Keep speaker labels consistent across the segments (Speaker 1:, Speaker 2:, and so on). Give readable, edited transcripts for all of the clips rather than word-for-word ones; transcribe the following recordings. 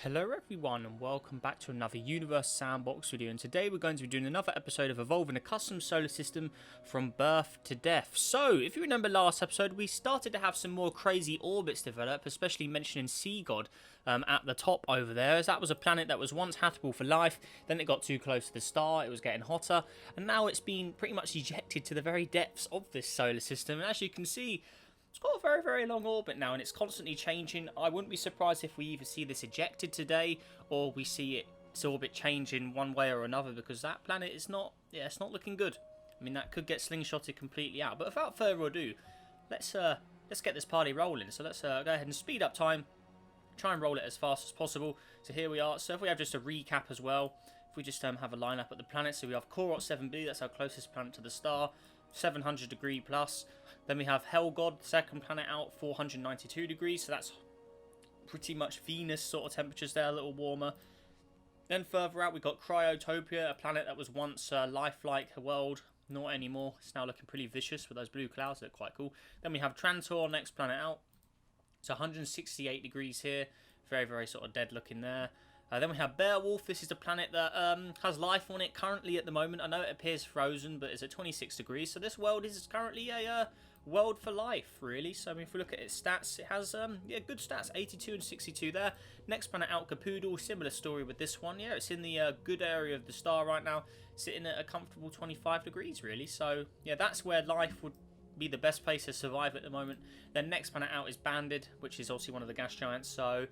Speaker 1: Hello everyone and welcome back to another Universe Sandbox video, and today we're going to be doing another episode of Evolving a Custom Solar System from Birth to Death. So, if you remember last episode, we started to have some more crazy orbits develop, especially mentioning Sea God at the top over there, as that was a planet that was once habitable for life, then it got too close to the star, it was getting hotter, and now it's been pretty much ejected to the very depths of this solar system, and as you can see, it's got a very, very long orbit now, and it's constantly changing. I wouldn't be surprised if we either see this ejected today, or we see its orbit change in one way or another, because that planet is not, it's not looking good. I mean, that could get slingshotted completely out. But without further ado, let's get this party rolling. So let's go ahead and speed up time, try and roll it as fast as possible. So here we are. So if we have just a recap as well, if we just have a lineup at the planet, so we have Korot 7b, that's our closest planet to the star, 700 degree plus. Then we have Hell God, second planet out, 492 degrees, so that's pretty much Venus sort of temperatures there, a little warmer. Then further out we've got Cryotopia, a planet that was once lifelike a world, not anymore. It's now looking pretty vicious with those blue clouds, they look quite cool. Then we have Trantor, next planet out, it's 168 degrees here, very, very sort of dead looking there. Then we have Beowulf. This is a planet that has life on it currently at the moment. I know it appears frozen, but it's at 26 degrees. So this world is currently a world for life, really. So I mean, if we look at its stats, it has good stats, 82 and 62 there. Next planet out, Capoodle. Similar story with this one. Yeah, it's in the good area of the star right now, sitting at a comfortable 25 degrees, really. So yeah, that's where life would be the best place to survive at the moment. Then next planet out is Banded, which is obviously one of the gas giants. So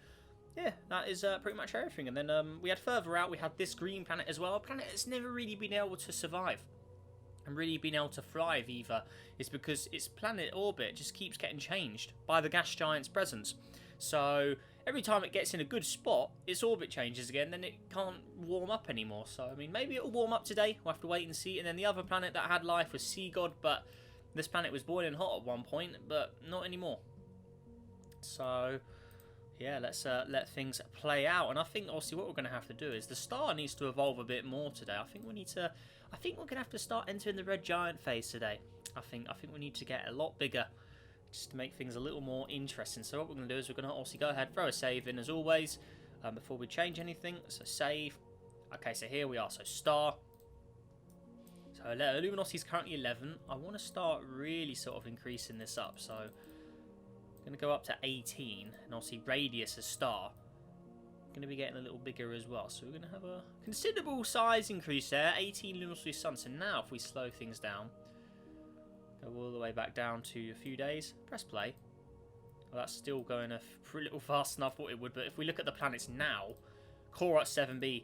Speaker 1: yeah, that is pretty much everything. And then we had further out, we had this green planet as well. A planet that's never really been able to survive and really been able to thrive either. It's because its planet orbit just keeps getting changed by the gas giant's presence. So every time it gets in a good spot, its orbit changes again, then it can't warm up anymore. So I mean, maybe it'll warm up today. We'll have to wait and see. And then the other planet that had life was Sea God, but this planet was boiling hot at one point, but not anymore. So yeah, let's let things play out. And I think obviously what we're going to have to do is the star needs to evolve a bit more today. I think we're going to have to start entering the red giant phase today. I think we need to get a lot bigger just to make things a little more interesting. So what we're going to do is we're going to obviously go ahead, throw a save in as always before we change anything. So save. Okay, so here we are. So star. So luminosity is currently 11. I want to start really sort of increasing this up. So going to go up to 18, and obviously radius as star going to be getting a little bigger as well, so we're going to have a considerable size increase there. 18 luminous sun. So now if we slow things down, go all the way back down to a few days, press play. Well, that's still going a little fast enough what it would, but if we look at the planets now, Korot 7b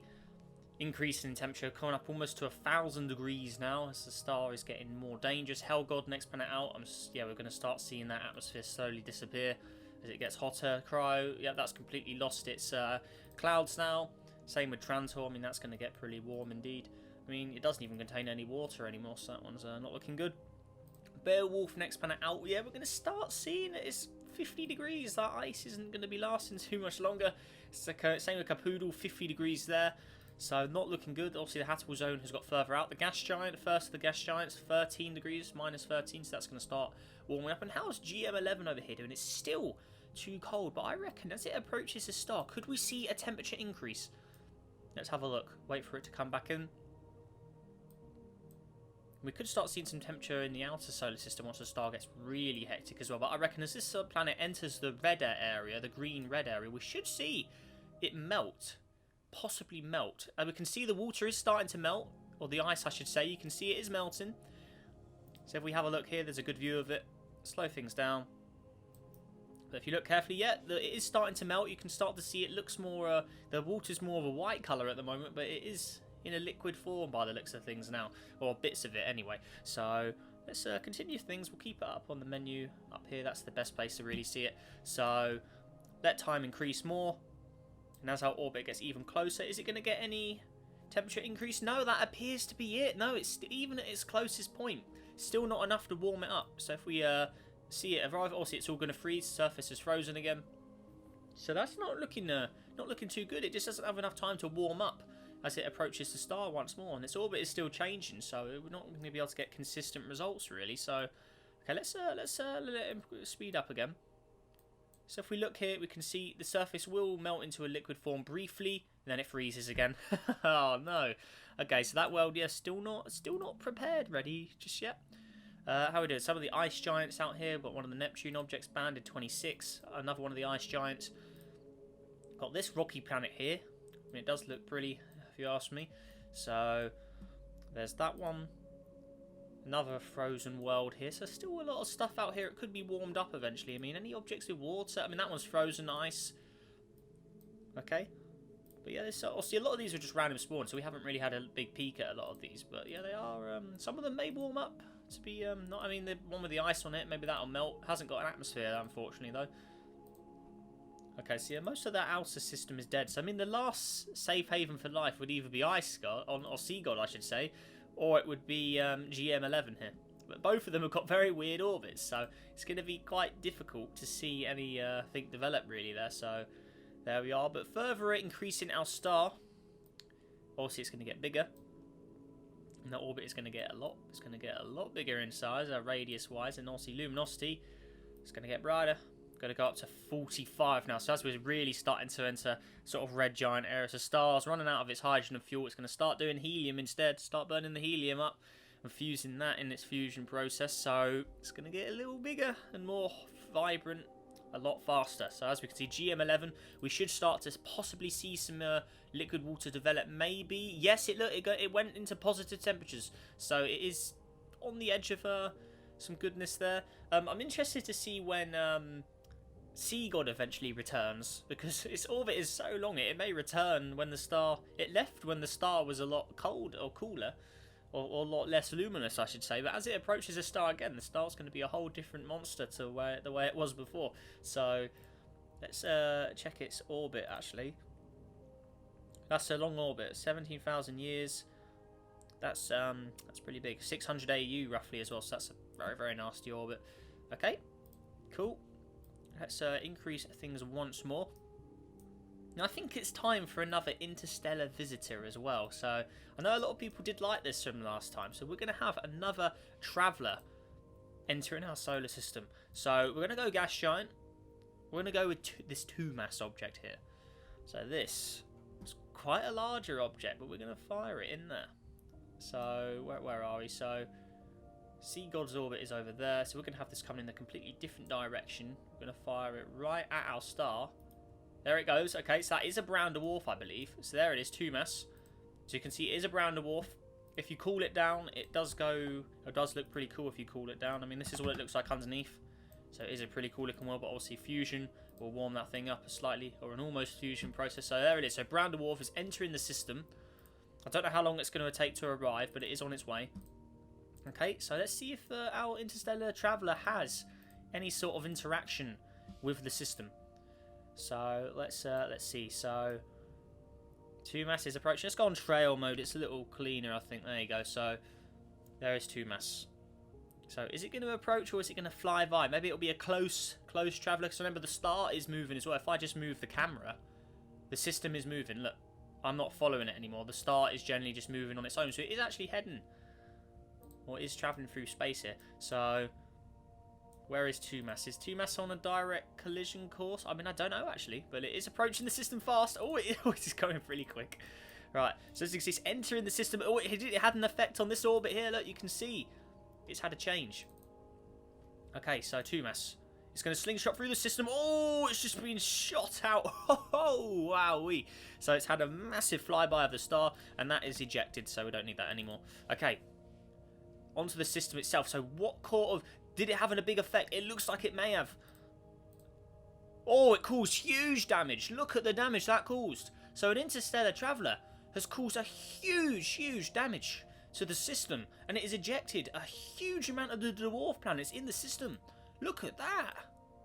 Speaker 1: increasing in temperature, coming up almost to 1,000 degrees now as the star is getting more dangerous. Hell God, next planet out. We're going to start seeing that atmosphere slowly disappear as it gets hotter. Cryo, yeah, that's completely lost its clouds now. Same with Trantor. I mean, that's going to get pretty warm indeed. I mean, it doesn't even contain any water anymore, so that one's not looking good. Beowulf, next planet out. Yeah, we're going to start seeing it. It's 50 degrees. That ice isn't going to be lasting too much longer. It's the same with Capoodle, 50 degrees there. So not looking good. Obviously the habitable zone has got further out. The gas giant, first of the gas giants, 13 degrees, minus 13, so that's going to start warming up. And how's GM11 over here doing? It's still too cold, but I reckon as it approaches the star, could we see a temperature increase? Let's have a look. Wait for it to come back in. We could start seeing some temperature in the outer solar system once the star gets really hectic as well. But I reckon as this planet enters the red area, the green-red area, we should see it melt. Possibly melt. We can see the water is starting to melt, or the ice I should say. You can see it is melting. So if we have a look here, there's a good view of it. Slow things down. But if you look carefully, yeah, it is starting to melt. You can start to see it looks more, the water's more of a white colour at the moment, but it is in a liquid form by the looks of things now, or bits of it anyway. So let's continue things. We'll keep it up on the menu up here. That's the best place to really see it. So let time increase more. And as our orbit gets even closer, is it going to get any temperature increase? No, that appears to be it. No, it's even at its closest point. Still not enough to warm it up. So if we see it arrive, obviously it's all going to freeze. The surface is frozen again. So that's not looking too good. It just doesn't have enough time to warm up as it approaches the star once more. And its orbit is still changing, so we're not going to be able to get consistent results really. So okay, let's let it speed up again. So if we look here, we can see the surface will melt into a liquid form briefly, and then it freezes again. Oh no. Okay, so that world, yeah, still not prepared, ready just yet. How are we doing? Some of the ice giants out here. We've got one of the Neptune objects banned in 26. Another one of the ice giants. Got this rocky planet here. I mean, it does look pretty, if you ask me. So there's that one. Another frozen world here. So still a lot of stuff out here. It could be warmed up eventually. I mean, any objects with water? I mean, that one's frozen ice. Okay. But yeah, obviously a lot of these are just random spawns, so we haven't really had a big peek at a lot of these. But yeah, they are. Some of them may warm up to be not. I mean, the one with the ice on it, maybe that'll melt. Hasn't got an atmosphere, unfortunately, though. Okay, so yeah, most of that outer system is dead. So I mean, the last safe haven for life would either be Ice God, or Sea God, I should say, or it would be GM11 here. But both of them have got very weird orbits, so it's going to be quite difficult to see anything develop really there. So there we are. But further increasing our star, obviously it's going to get bigger, and the orbit is going to get a lot. It's going to get a lot bigger in size, radius-wise, and obviously luminosity. It's going to get brighter. Going to go up to 45 now. So as we're really starting to enter sort of red giant era, so stars running out of its hydrogen and fuel, it's going to start doing helium instead. Start burning the helium up and fusing that in its fusion process. So it's going to get a little bigger and more vibrant a lot faster. So as we can see, GM11, we should start to possibly see some liquid water develop. Maybe. Yes, it went into positive temperatures. So it is on the edge of some goodness there. I'm interested to see when Sea God eventually returns, because its orbit is so long. It may return when the star when the star was a lot cold or cooler, or a lot less luminous, I should say. But as it approaches a star again, the star's going to be a whole different monster to the way it was before. So let's check its orbit. Actually, that's a long orbit, 17,000 years. That's pretty big. 600 AU roughly as well. So that's a very, very nasty orbit. Okay, cool. Let's increase things once more. Now I think it's time for another interstellar visitor as well. So I know a lot of people did like this from last time. So we're going to have another traveller entering our solar system. So we're going to go gas giant. We're going to go with this 2-mass object here. So this is quite a larger object, but we're going to fire it in there. So where are we? So Sea God's orbit is over there, so we're going to have this coming in a completely different direction. We're going to fire it right at our star. There it goes. Okay, so that is a brown dwarf, I believe. So there it is, 2-mass. So you can see it is a brown dwarf. If you cool it down, it does look pretty cool if you cool it down. I mean, this is what it looks like underneath. So it is a pretty cool looking world, but obviously fusion will warm that thing up slightly, or an almost fusion process. So there it is. So brown dwarf is entering the system. I don't know how long it's going to take to arrive, but it is on its way. Okay, so let's see if our interstellar traveller has any sort of interaction with the system. So let's see. So 2-mass is approaching. Let's go on trail mode. It's a little cleaner, I think. There you go. So there is 2-mass. So is it going to approach, or is it going to fly by? Maybe it'll be a close traveller. Because remember, the star is moving as well. If I just move the camera, the system is moving. Look, I'm not following it anymore. The star is generally just moving on its own. So it is actually heading, or is travelling through space here. So where is 2-mass? Is 2-mass on a direct collision course? I mean, I don't know actually, but it is approaching the system fast. Oh, it is going really quick. Right, so as you can see, it's entering the system. Oh, it had an effect on this orbit here. Look, you can see it's had a change. Okay, so 2-mass. It's going to slingshot through the system. Oh, it's just been shot out. Oh, wowee. So it's had a massive flyby of the star, and that is ejected, so we don't need that anymore. Okay, onto the system itself. So what sort of... Did it have a big effect? It looks like it may have. Oh, it caused huge damage. Look at the damage that caused. So an interstellar traveller has caused a huge damage to the system. And it has ejected a huge amount of the dwarf planets in the system. Look at that.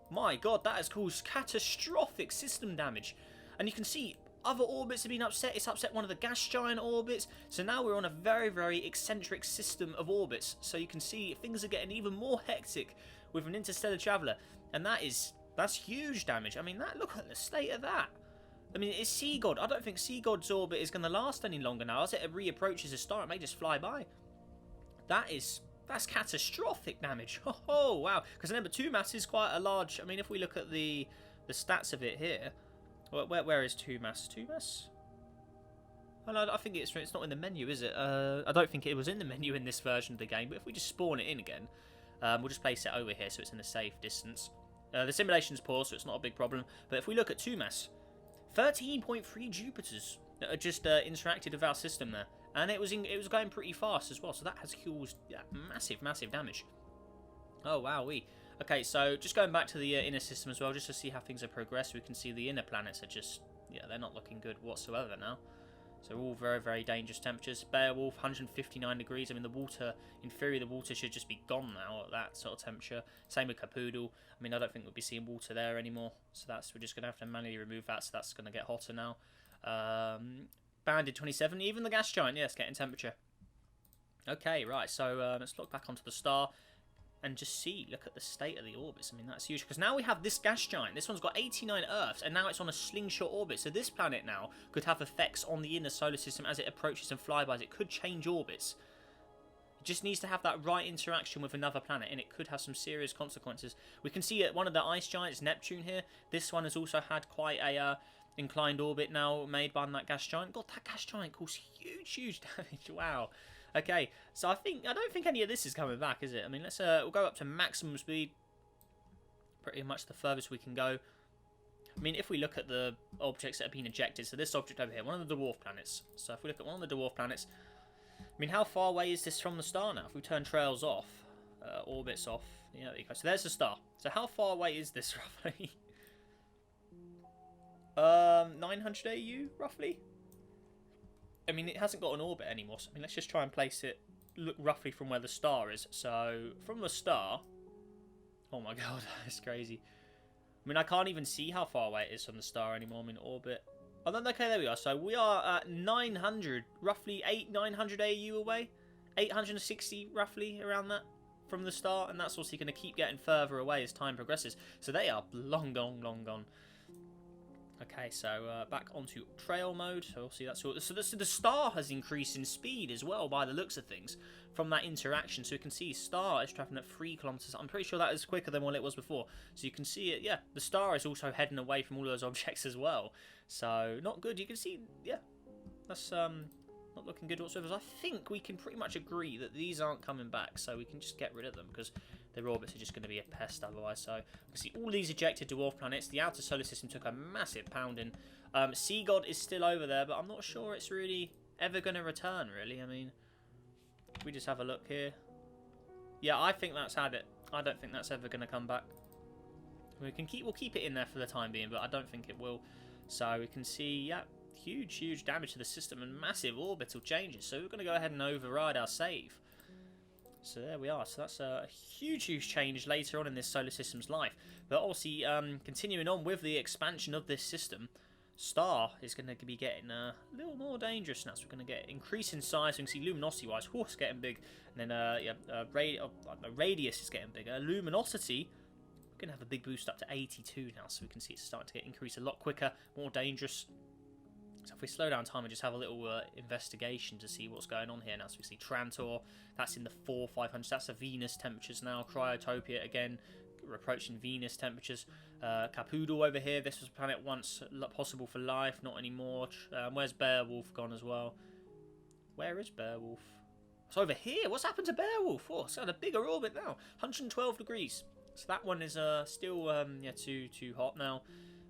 Speaker 1: My god, that has caused catastrophic system damage. And you can see other orbits have been upset. It's upset one of the gas giant orbits. So now we're on a very eccentric system of orbits. So you can see things are getting even more hectic with an interstellar traveller. And that's huge damage. I mean, look at the state of that. I mean, it's Sea God. I don't think Sea God's orbit is going to last any longer now. As it reapproaches a star, it may just fly by. That's catastrophic damage. Oh, wow. Because remember, 2-mass is quite a large... I mean, if we look at the the stats of it here. Where is 2 mass? 2 mass? Oh, no, I think it's not in the menu, is it? I don't think it was in the menu in this version of the game, but if we just spawn it in again, we'll just place it over here so it's in a safe distance. The simulation's poor, so it's not a big problem, but if we look at 2 mass, 13.3 Jupiters that are just interacted with our system there, and it was going pretty fast as well, so that has caused massive damage. Oh, wowee. Okay, so just going back to the inner system as well, just to see how things have progressed, we can see the inner planets are just, they're not looking good whatsoever now. So all very dangerous temperatures. Beowulf, 159 degrees. I mean, the water, in theory, the water should just be gone now at that sort of temperature. Same with Capoodle. I mean, I don't think we'll be seeing water there anymore. So we're just going to have to manually remove that. So that's going to get hotter now. Banded 27. Even the gas giant, yes, getting temperature. Okay, right. So let's look back onto the star. And just look at the state of the orbits. I mean, that's huge. Because now we have this gas giant. This one's got 89 Earths, and now it's on a slingshot orbit. So this planet now could have effects on the inner solar system as it approaches and flybys. It could change orbits. It just needs to have that right interaction with another planet, and it could have some serious consequences. We can see one of the ice giants, Neptune here. This one has also had quite a inclined orbit now made by that gas giant. God, that gas giant causes huge damage. Wow. Okay, so I don't think any of this is coming back, is it? I mean, we'll go up to maximum speed. Pretty much the furthest we can go. I mean, if we look at the objects that have been ejected, so this object over here, one of the dwarf planets. So if we look at one of the dwarf planets, I mean, how far away is this from the star now? If we turn trails off, orbits off, there you go. So there's the star. So how far away is this roughly? 900 AU roughly. I mean, it hasn't got an orbit anymore, so I mean, let's just try and place it, look roughly from where the star is. So, from the star... Oh my god, that's crazy. I mean, I can't even see how far away it is from the star anymore. I'm in orbit. Oh, then, okay, there we are. So, we are at 900, roughly 900 AU away. 860, roughly, around that, from the star. And that's also going to keep getting further away as time progresses. So, they are long gone. Okay, so back onto trail mode. So obviously that's all. So the star has increased in speed as well, by the looks of things, from that interaction. So you can see star is traveling at 3 kilometers. I'm pretty sure that is quicker than what it was before. So you can see it. Yeah, the star is also heading away from all those objects as well. So not good. You can see. Yeah, that's not looking good whatsoever. So I think we can pretty much agree that these aren't coming back. So we can just get rid of them because their orbits are just going to be a pest otherwise. So you can see all these ejected dwarf planets. The outer solar system took a massive pounding. Sea God is still over there, but I'm not sure it's really ever going to return, really. I mean, if we just have a look here. Yeah, I think that's had it. I don't think that's ever going to come back. We'll keep it in there for the time being, but I don't think it will. So we can see, yeah, huge damage to the system and massive orbital changes. So we're going to go ahead and override our save. So there we are. So that's a huge change later on in this solar system's life. But obviously, continuing on with the expansion of this system, star is going to be getting a little more dangerous now. So we're going to get increase in size. So you can see luminosity-wise, it's getting big. And then radius is getting bigger. Luminosity, we're going to have a big boost up to 82 now. So we can see it's starting to increase a lot quicker, more dangerous. So if we slow down time and just have a little investigation to see what's going on here now. So we see Trantor, that's in the 400-500. That's the Venus temperatures now. Cryotopia again, we're approaching Venus temperatures. Capoodle over here, this was a planet once possible for life, not anymore. Where's Beowulf gone as well? Where is Beowulf? It's over here. What's happened to Beowulf? Oh, it's got a bigger orbit now. 112 degrees. So that one is still too hot now.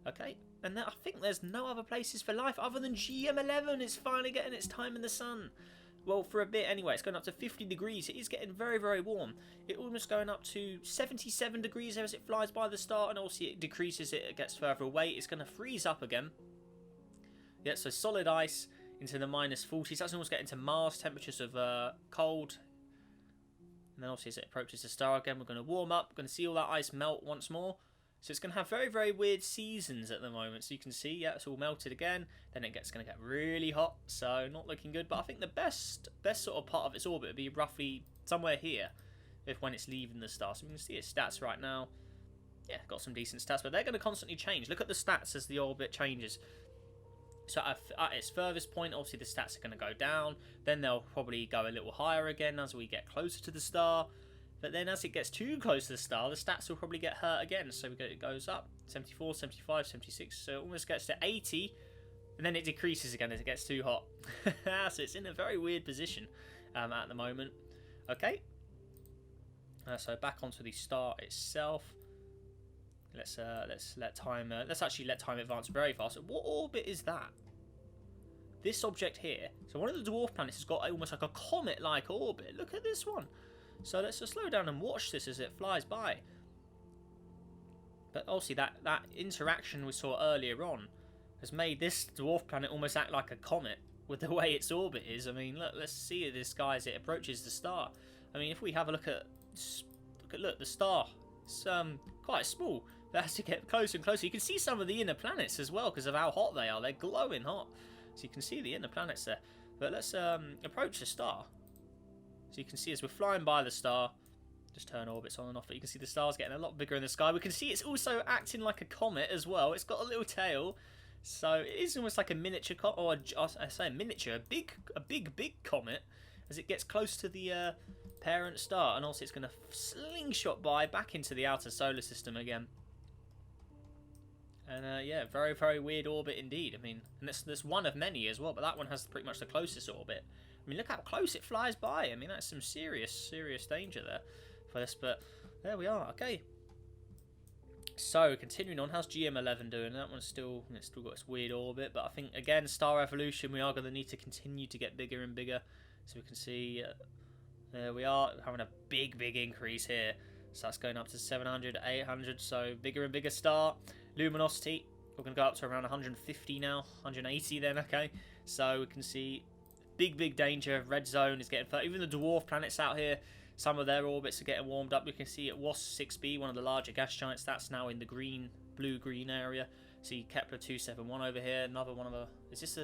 Speaker 1: Okay. And I think there's no other places for life other than GM11. It's finally getting its time in the sun. Well, for a bit anyway. It's going up to 50 degrees. It is getting very warm. It's almost going up to 77 degrees as it flies by the star. And also it decreases it gets further away. It's going to freeze up again. Yeah, so solid ice into the -40s. That's almost getting to Mars temperatures of cold. And then obviously as it approaches the star again, we're going to warm up. We're going to see all that ice melt once more. So it's going to have very weird seasons at the moment. So you can see, yeah, it's all melted again. Then it's going to get really hot. So not looking good. But I think the best sort of part of its orbit would be roughly somewhere here, when it's leaving the star. So we can see its stats right now. Yeah, got some decent stats, but they're going to constantly change. Look at the stats as the orbit changes. So at its furthest point, obviously the stats are going to go down. Then they'll probably go a little higher again as we get closer to the star. But then as it gets too close to the star, the stats will probably get hurt again. So it goes up 74, 75, 76. So it almost gets to 80, and then it decreases again as it gets too hot. So it's in a very weird position at the moment. Okay. So back onto the star itself. Let's let time. Let's actually let time advance very fast. What orbit is that? This object here. So one of the dwarf planets has got almost like a comet-like orbit. Look at this one. So let's just slow down and watch this as it flies by. But obviously that interaction we saw earlier on has made this dwarf planet almost act like a comet with the way its orbit is. I mean, look, let's see this guy as it approaches the star. I mean, if we have a look at the star, it's quite small. But as you get closer and closer, you can see some of the inner planets as well because of how hot they are. They're glowing hot. So you can see the inner planets there. But let's approach the star. So you can see as we're flying by the star, just turn orbits on and off, but you can see the star's getting a lot bigger in the sky. We can see it's also acting like a comet as well. It's got a little tail. So it is almost like a miniature comet, or I say a miniature, a big comet as it gets close to the parent star. And also it's going to slingshot by back into the outer solar system again. And yeah, very, very weird orbit indeed. I mean, and there's one of many as well, but that one has pretty much the closest orbit. I mean, look how close it flies by. I mean, that's some serious danger there for this, but there we are. Okay. So, continuing on, how's GM11 doing? That one's still got its weird orbit, but I think, again, star evolution, we are going to need to continue to get bigger and bigger. So we can see, there we are, having a big increase here. So that's going up to 700, 800, so bigger and bigger star. Luminosity, we're going to go up to around 150 now, 180 then, okay. So we can see big danger. Red zone is getting further. Even the dwarf planets out here, some of their orbits are getting warmed up. We can see at WASP 6b, one of the larger gas giants, that's now in the blue-green area. See Kepler 271 over here, another one of the... Is this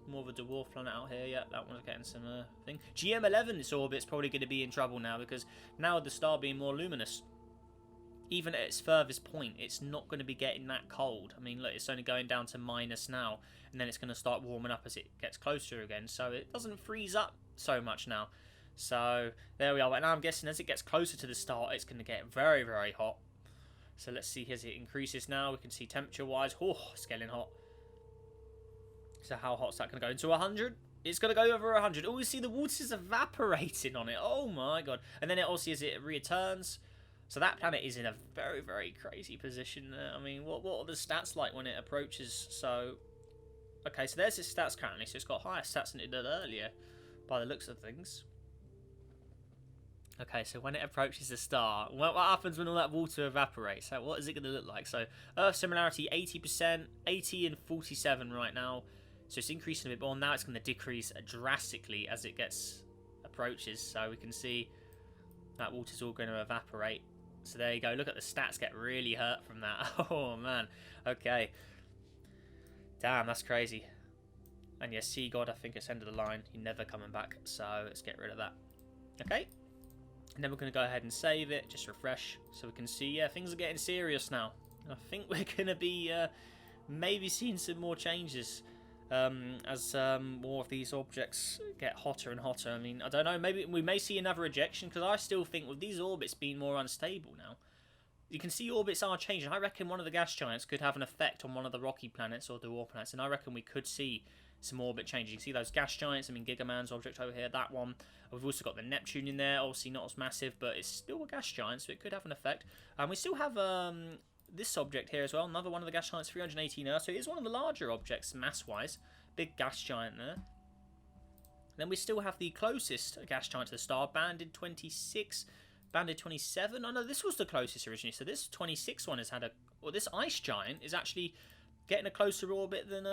Speaker 1: more of a dwarf planet out here? Yeah, that one's getting some thing. GM11, this orbit's probably going to be in trouble now because now with the star being more luminous, even at its furthest point, it's not going to be getting that cold. I mean, look, it's only going down to minus now, and then it's going to start warming up as it gets closer again, so it doesn't freeze up so much now. So, there we are. But now I'm guessing as it gets closer to the star, it's going to get very hot. So let's see as it increases now. We can see temperature-wise, oh, it's getting hot. So how hot's that going to go? Into 100? It's going to go over 100. Oh, we see the water's evaporating on it. Oh my god. And then it also, as it returns... So that planet is in a very crazy position there. I mean, what are the stats like when it approaches? So, okay, so there's its stats currently. So it's got higher stats than it did earlier, by the looks of things. Okay, so when it approaches the star, what happens when all that water evaporates? So what is it going to look like? So Earth similarity 80%, 80 and 47 right now. So it's increasing a bit more. Now it's going to decrease drastically as it approaches. So we can see that water's all going to evaporate. So there you go. Look at the stats get really hurt from that. Oh, man. Okay. Damn, that's crazy. And yeah, Sea God, I think it's end of the line. You're never coming back. So let's get rid of that. Okay. And then we're going to go ahead and save it. Just refresh. So we can see, yeah, things are getting serious now. I think we're going to be maybe seeing some more changes as more of these objects get hotter and hotter. I mean, I don't know, maybe we may see another ejection, because I still think with these orbits being more unstable now, you can see orbits are changing. I reckon one of the gas giants could have an effect on one of the rocky planets or dwarf planets, and I reckon we could see some orbit change. You can see those gas giants. I mean, Gigaman's object over here, that one. We've also got the Neptunian there, obviously not as massive, but it's still a gas giant, so it could have an effect. And we still have this object here as well, another one of the gas giants, 318 Earth, so it is one of the larger objects mass-wise. Big gas giant there. Then we still have the closest gas giant to the star, Banded 26, Banded 27. Oh no, this was the closest originally, so this 26 one has had this ice giant is actually getting a closer orbit than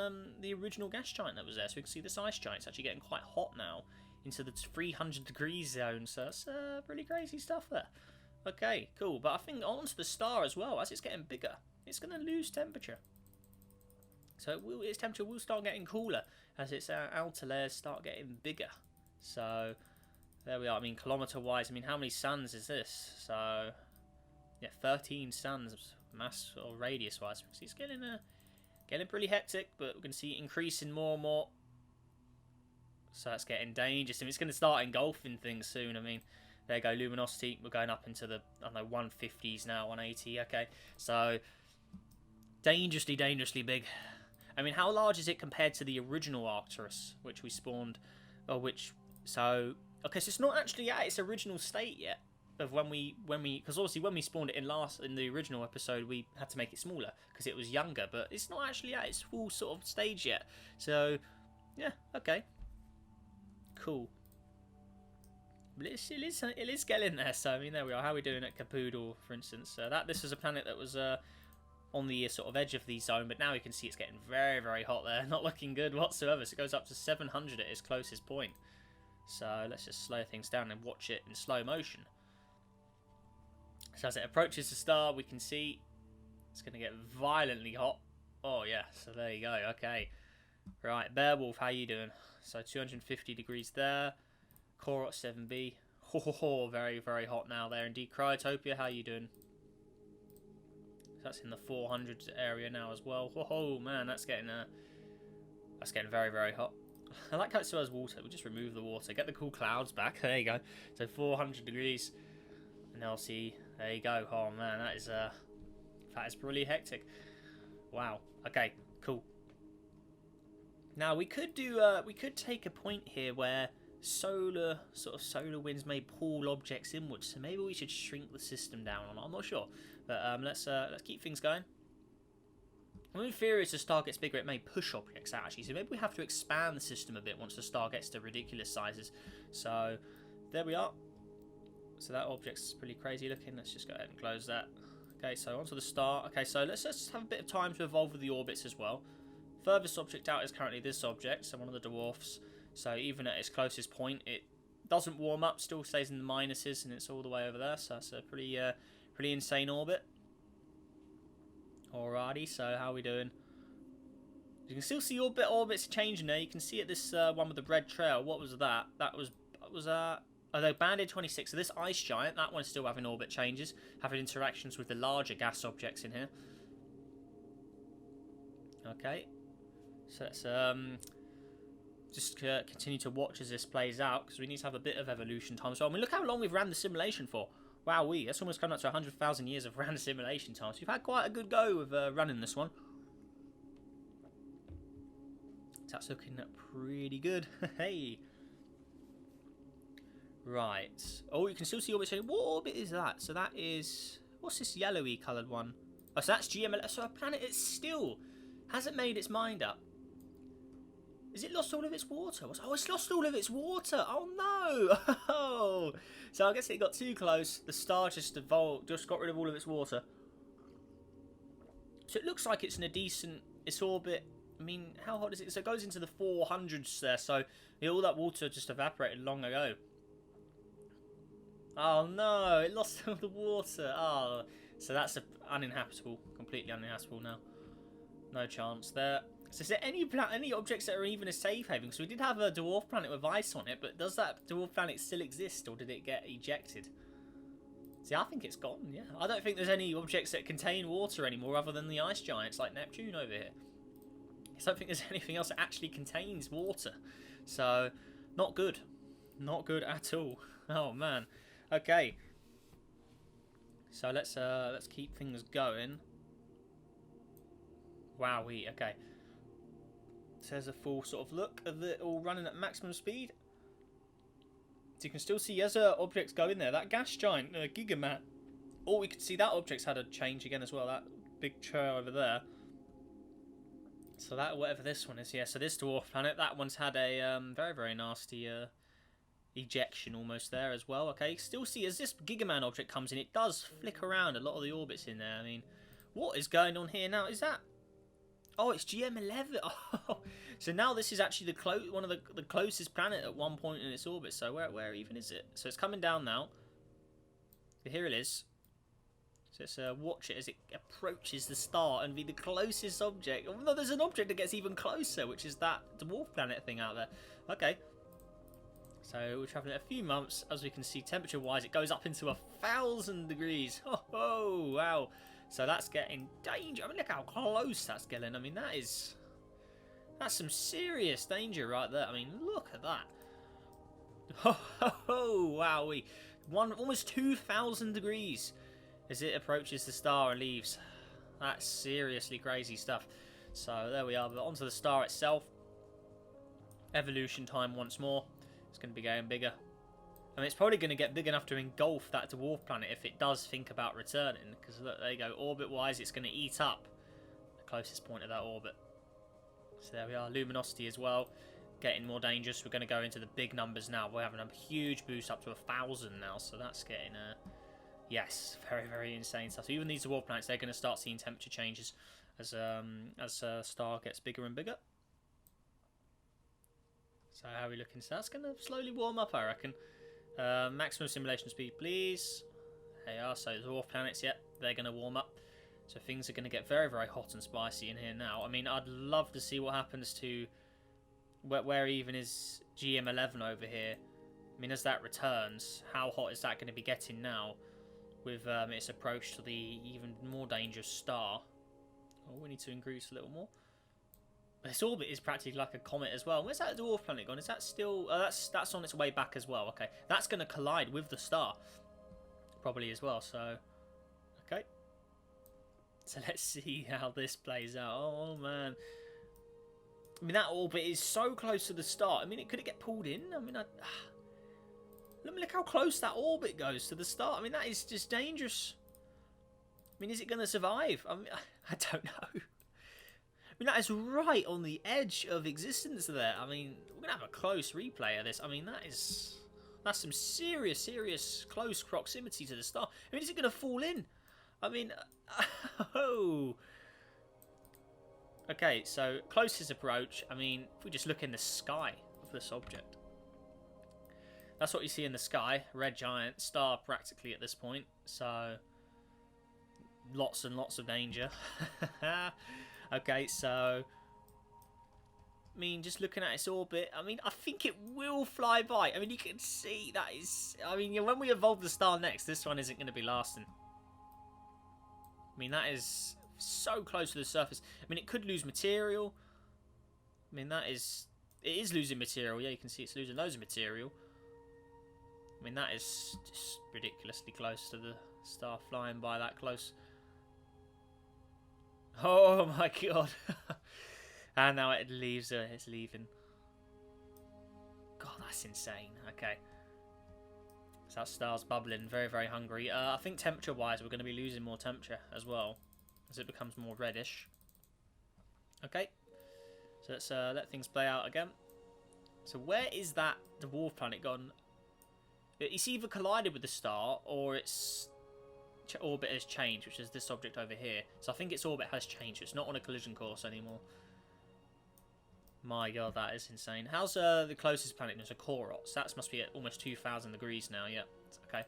Speaker 1: the original gas giant that was there. So we can see this ice giant's actually getting quite hot now, into the 300 degrees zone, so that's pretty crazy stuff there. Okay, cool. But I think onto the star as well, as it's getting bigger, it's going to lose temperature. So its temperature will start getting cooler as its outer layers start getting bigger. So there we are. I mean, kilometer-wise, I mean, how many suns is this? So, yeah, 13 suns, mass or radius-wise. So it's getting pretty hectic, but we can see it increasing more and more. So it's getting dangerous. I mean, it's going to start engulfing things soon. I mean, there you go, luminosity. We're going up into the, I don't know, 150s now, 180. Okay, so Dangerously, dangerously big. I mean, how large is it compared to the original Arcturus, which we spawned, or which, so, okay, so it's not actually at its original state yet, of when we, because obviously when we spawned it in the original episode, we had to make it smaller, because it was younger, but it's not actually at its full sort of stage yet, so, yeah, okay, cool. But it is getting there, so, I mean, there we are. How are we doing at Capoodle, for instance? This was a planet that was, on the sort of edge of the zone, but now we can see it's getting very, very hot there. Not looking good whatsoever. So it goes up to 700 at its closest point. So let's just slow things down and watch it in slow motion. So as it approaches the star, we can see it's going to get violently hot. Oh yeah, so there you go. Okay, right, Beowulf, how you doing? So 250 degrees there. Korot 7b. Ho, very, very hot now there indeed. Cryotopia, how you doing? That's in the 400s area now as well. Oh man, that's getting very, very hot. I like how it still has water. We'll just remove the water, get the cool clouds back. There you go. So 400 degrees, and I'll see. There you go. Oh man, that is pretty hectic. Wow. Okay, cool. Now we could take a point here where solar winds may pull objects inwards. So maybe we should shrink the system down. I'm not sure. But let's keep things going. Well, in theory, as the star gets bigger, it may push objects out, actually. So maybe we have to expand the system a bit once the star gets to ridiculous sizes. So there we are. So that object's pretty crazy looking. Let's just go ahead and close that. Okay, so onto the star. Okay, so let's just have a bit of time to evolve with the orbits as well. Furthest object out is currently this object, so one of the dwarfs. So even at its closest point, it doesn't warm up, still stays in the minuses, and it's all the way over there. So that's a pretty insane orbit. Alrighty, so how are we doing? You can still see orbits changing there. You can see at this one with the red trail. What was that? That was oh, Banded 26. So this ice giant, that one's still having orbit changes, having interactions with the larger gas objects in here. Okay, so let's just continue to watch as this plays out, because we need to have a bit of evolution time as well. I mean, look how long we've ran the simulation for. Wowee, that's almost coming up to 100,000 years of random simulation time. So we've had quite a good go with running this one. That's looking pretty good. Hey. Right. Oh, you can still see orbit. What orbit is that? So that is... What's this yellowy coloured one? Oh, so that's GML. So a planet that still hasn't made its mind up. Is it lost all of its water? Oh, it's lost all of its water. Oh, no. Oh. So I guess it got too close. The star just got rid of all of its water. So it looks like it's in a decent... Its orbit... I mean, how hot is it? So it goes into the 400s there. So all that water just evaporated long ago. Oh, no. It lost all the water. Oh. So that's uninhabitable. Completely uninhabitable now. No chance there. So is there any objects that are even a safe haven? Because we did have a dwarf planet with ice on it, but does that dwarf planet still exist, or did it get ejected? See, I think it's gone, yeah. I don't think there's any objects that contain water anymore other than the ice giants like Neptune over here. I don't think there's anything else that actually contains water. So, not good. Not good at all. Oh, man. Okay. So let's keep things going. Wowee, okay. So there's a full sort of look of it all running at maximum speed. So you can still see as objects go in there. That gas giant, Gigaman. Oh, we could see that object's had a change again as well. That big trail over there. So that, whatever this one is, yeah. So this dwarf planet, that one's had a very, very nasty ejection almost there as well. Okay, still see as this Gigaman object comes in, it does flick around a lot of the orbits in there. I mean, what is going on here now? Is that... Oh, it's GM11. Oh, so now this is actually one of the closest planet at one point in its orbit. So where even is it? So it's coming down now. Here it is. So let's watch it as it approaches the star and be the closest object. Oh, no, there's an object that gets even closer, which is that dwarf planet thing out there. Okay. So we're traveling a few months. As we can see, temperature-wise, it goes up into 1,000 degrees. Oh, wow. So that's getting danger. I mean, look how close that's getting. I mean, that's some serious danger right there. I mean, look at that. Oh, wowee. Almost 2,000 degrees as it approaches the star and leaves. That's seriously crazy stuff. So there we are. But onto the star itself. Evolution time once more. It's going to be getting bigger. I mean, it's probably going to get big enough to engulf that dwarf planet if it does think about returning. Because look, there you go. Orbit-wise, it's going to eat up the closest point of that orbit. So there we are. Luminosity as well. Getting more dangerous. We're going to go into the big numbers now. We're having a huge boost up to 1,000 now. So that's getting... yes, very, very insane stuff. So even these dwarf planets, they're going to start seeing temperature changes as star gets bigger and bigger. So how are we looking? So that's going to slowly warm up, I reckon. Maximum simulation speed, please. There you are. So the dwarf planets, yep, they're going to warm up. So things are going to get very, very hot and spicy in here now. I mean, I'd love to see what happens to where even is GM11 over here. I mean, as that returns, how hot is that going to be getting now with its approach to the even more dangerous star? Oh, we need to increase a little more. This orbit is practically like a comet as well. Where's that dwarf planet gone? Is that still... that's on its way back as well. Okay, that's going to collide with the star. Probably as well, so... Okay. So let's see how this plays out. Oh, man. I mean, that orbit is so close to the star. I mean, could it get pulled in? I mean, look how close that orbit goes to the star. I mean, that is just dangerous. I mean, is it going to survive? I mean, I don't know. I mean, that is right on the edge of existence there. I mean, we're going to have a close replay of this. I mean, that's some serious, serious close proximity to the star. I mean, is it going to fall in? I mean, oh. Okay, so closest approach. I mean, if we just look in the sky of this object. That's what you see in the sky. Red giant star practically at this point. So, lots and lots of danger. Okay, so... I mean, just looking at its orbit, I mean, I think it will fly by. I mean, you can see that is... I mean, when we evolve the star next, this one isn't going to be lasting. I mean, that is so close to the surface. I mean, it could lose material. I mean, that is... It is losing material. Yeah, you can see it's losing loads of material. I mean, that is just ridiculously close to the star, flying by that close. Oh my god. And now it leaves it's leaving. God, that's insane. Okay. So that star's bubbling, very, very hungry. I think temperature-wise, we're going to be losing more temperature as well, as it becomes more reddish. Okay. So let's let things play out again. So where is that dwarf planet gone? It's either collided with the star, or its orbit has changed, which is this object over here. So I think its orbit has changed. It's not on a collision course anymore. My god, that is insane. How's the closest planet? There's a Korots. That must be at almost 2,000 degrees now. Yeah, okay.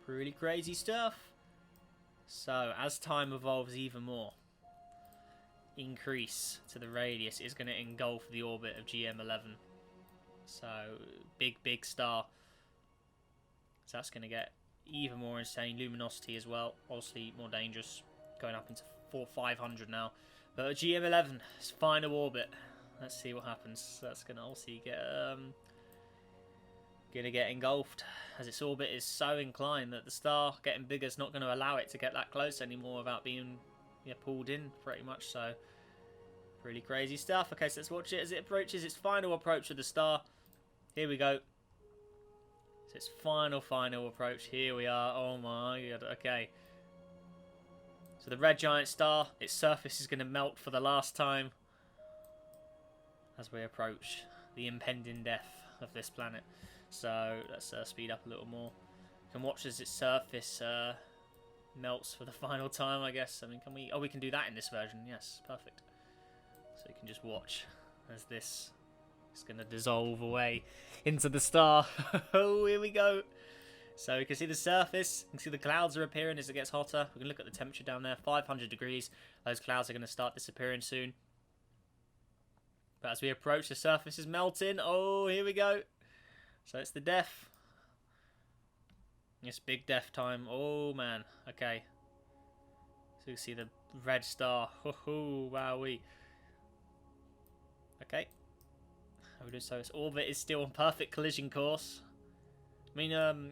Speaker 1: Pretty crazy stuff. So, as time evolves even more, increase to the radius is going to engulf the orbit of GM11. So, big, big star. So that's going to get even more insane. Luminosity as well. Obviously more dangerous. Going up into 500 now. But GM11, its final orbit. Let's see what happens. That's going to obviously get engulfed, as its orbit is so inclined that the star getting bigger is not going to allow it to get that close anymore without being pulled in, pretty much. So, really crazy stuff. Okay, so let's watch it as it approaches its final approach to the star. Here we go. So its final approach. Here we are. Oh my god. Okay. So the red giant star, its surface is going to melt for the last time as we approach the impending death of this planet. So let's speed up a little more. You can watch as its surface melts for the final time, I guess. I mean, can we... Oh, we can do that in this version. Yes, perfect. So you can just watch as this is going to dissolve away into the star. Oh, here we go. So you can see the surface, you can see the clouds are appearing as it gets hotter. We can look at the temperature down there, 500 degrees. Those clouds are going to start disappearing soon. But as we approach, the surface is melting. Oh, here we go. So it's the death. It's big death time. Oh, man. Okay. So you can see the red star. Oh, wowee. Okay. So its orbit is still on perfect collision course. I mean,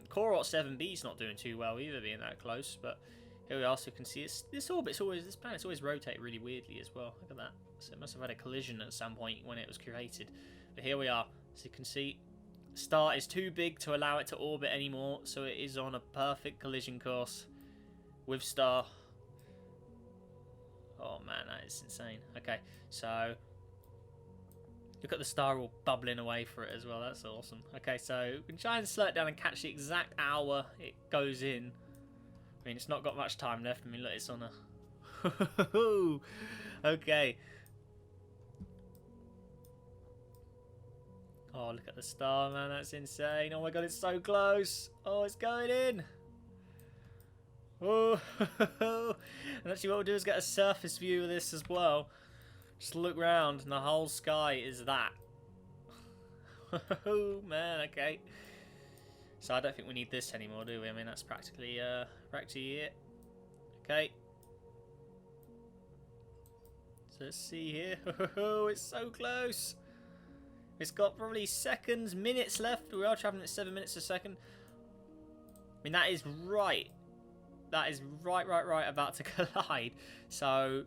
Speaker 1: Korot 7B is not doing too well either, being that close, but Here we are, so you can see this planet's always rotate really weirdly as well. Look at that. So it must have had a collision at some point when it was created. But here we are. So you can see, star is too big to allow it to orbit anymore, so it is on a perfect collision course with star. Oh man, that is insane. Okay, so look at the star all bubbling away for it as well. That's awesome. Okay, so we can try and slow it down and catch the exact hour it goes in. I mean, it's not got much time left. I mean, look, it's on a... Okay. Oh, look at the star, man. That's insane. Oh my god, it's so close. Oh, it's going in. Oh, and actually what we'll do is get a surface view of this as well. Just look round and the whole sky is that. Oh man, okay. So I don't think we need this anymore, do we? I mean, that's practically it. Okay. So let's see here. Oh, it's so close. It's got probably seconds, minutes left. We are traveling at 7 minutes a second. I mean, that is right. That is right about to collide. So,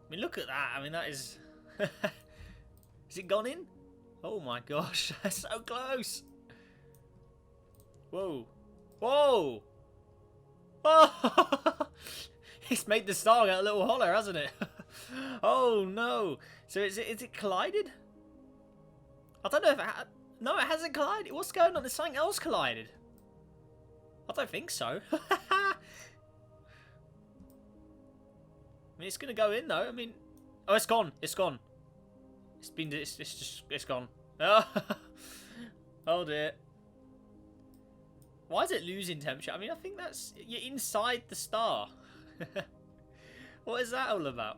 Speaker 1: I mean, look at that. I mean, that is... Is it gone in? Oh my gosh, that's so close. Whoa. Whoa. Oh! It's made the star get a little holler, hasn't it? Oh no. So is it collided? I don't know if it no, it hasn't collided. What's going on? There's something else collided. I don't think so. I mean, it's going to go in though. I mean, oh, it's gone. It's gone. It's gone. Oh dear. Why is it losing temperature? I mean, I think that's... You're inside the star. What is that all about?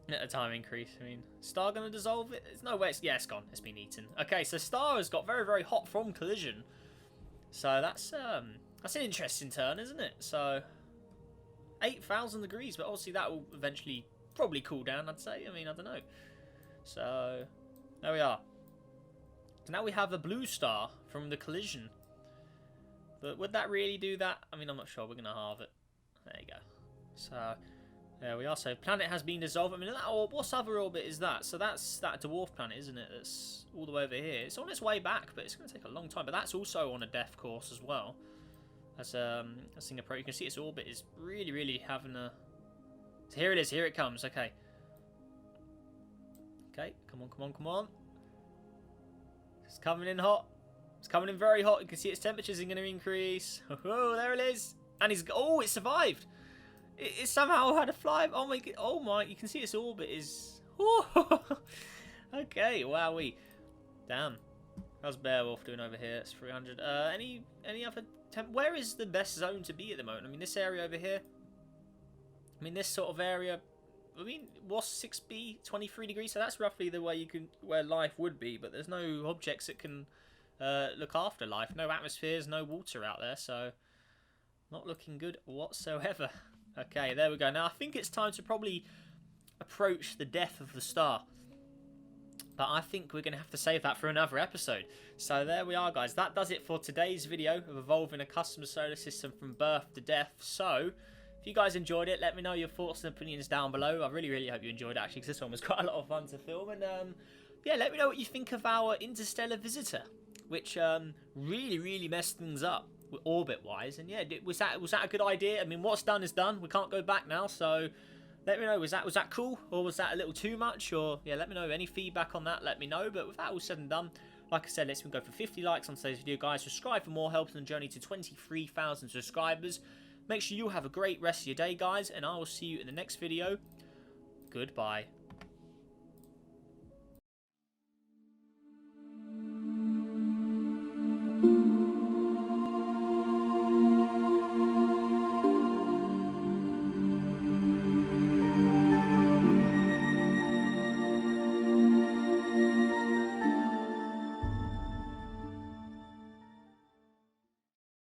Speaker 1: At a time increase. I mean, star going to dissolve it? There's no way. Yeah, it's gone. It's been eaten. Okay, so star has got very hot from collision. So that's an interesting turn, isn't it? So 8,000 degrees, but obviously that will eventually probably cool down, I'd say. I mean, I don't know. So there we are. So now we have a blue star from the collision. But would that really do that? I mean, I'm not sure. We're going to halve it. There you go. So there we are. So planet has been dissolved. I mean, what other orbit is that? So that's that dwarf planet, isn't it? That's all the way over here. It's on its way back, but it's going to take a long time. But that's also on a death course as well. As Singapore, you can see its orbit is really having a... So here it is. Here it comes. Okay. Okay. Come on. It's coming in hot. It's coming in very hot. You can see its temperatures are going to increase. Oh, there it is. And it survived. It somehow had a fly. Oh my! You can see its orbit is. Okay, wowee. Damn. How's Beowulf doing over here? It's 300. Any other where is the best zone to be at the moment? I mean, this area over here. I mean, this sort of area. I mean, what's 6B? 23 degrees. So that's roughly the way where life would be. But there's no objects that can look after life. No atmospheres, no water out there. So not looking good whatsoever. Okay, there we go. Now, I think it's time to probably approach the death of the star. But I think we're going to have to save that for another episode. So there we are, guys. That does it for today's video of evolving a custom solar system from birth to death. So if you guys enjoyed it, let me know your thoughts and opinions down below. I really hope you enjoyed it, actually, because this one was quite a lot of fun to film. And yeah, let me know what you think of our interstellar visitor, which really messed things up orbit-wise. And yeah, was that a good idea? I mean, what's done is done. We can't go back now, so let me know. Was that cool, or was that a little too much? Or yeah, let me know any feedback on that. Let me know. But with that all said and done, like I said, let's go for 50 likes on today's video, guys. Subscribe for more help on the journey to 23,000 subscribers. Make sure you have a great rest of your day, guys, and I will see you in the next video. Goodbye.